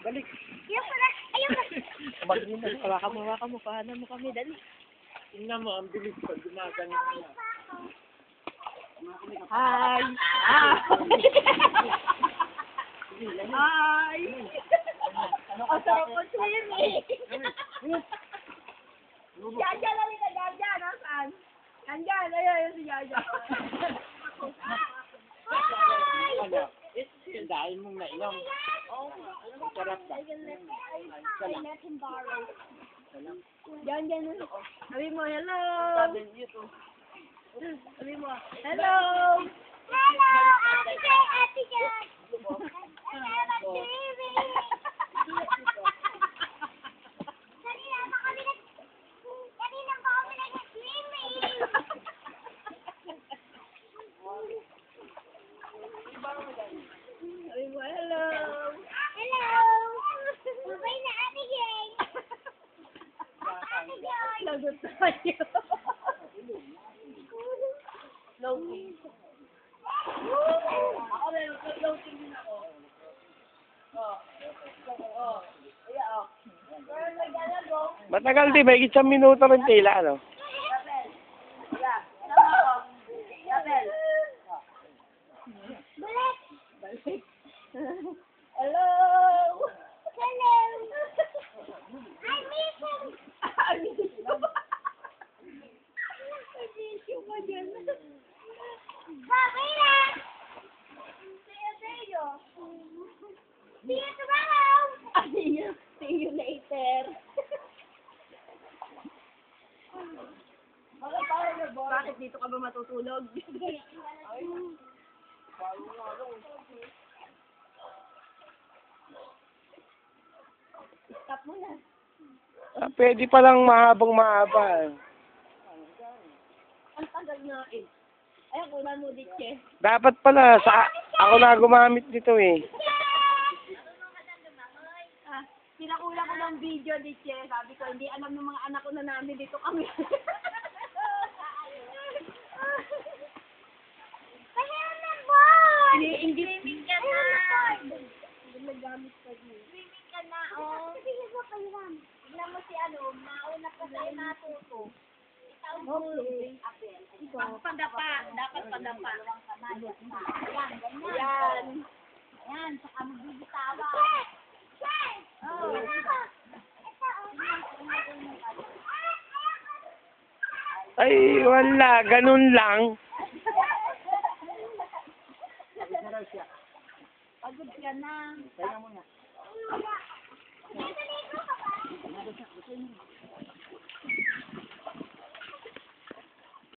Balik. Ayaw ko na. Ayaw na. Hawakan mo. Pahanan mo kami, dali. Tingnan mo, ang bilis pag gumagano na. Hi! Hi! Ang sarap po swimming! Jaja, lali ka, Jaja. Nasaan? Nandyan, ayun si Jaja. Ano? Dahil mong nainom. Sarap ba? Diyan. Sabi mo, hello! Sabi mo, hello! Hello, Ate Jay, Ate Jay. I'm swimming. Kanina pa kami nag-swimming. Sabi mo, hello! Hello. Babay na, Ate Jay. Ate Jay. Lagot tayo. Low-key. Ako rin, low-key din ako. Matagal di ba? Isang minuto rin tila, ano? Balik. Hello! Hello. I miss him. I miss you ka dyan. Babay na. See you tomorrow. See you later. Bakit dito ka ba matutulog? Stop mo na. Pwede palang mahabang mahaba. Ang tagal nga eh. Ay, kunan mo ditche. Dapat pala, ako na gumamit nito eh. Pinakula ko ng video ditche. Sabi ko, hindi alam ng mga anak ko na namin dito kami. Pahiram ng board. Swimming ka na. Nagamit ka din. Swimming ka na, oh. Sige mo, pahiram. Tignan mo si mauna pa sa'yo natuto. Itaw mo. Padapa. Dapat padapa. Ayan, ganyan. Yan. Ayan, saka magbibitawa. Oh. Ay, wala. Ganun lang.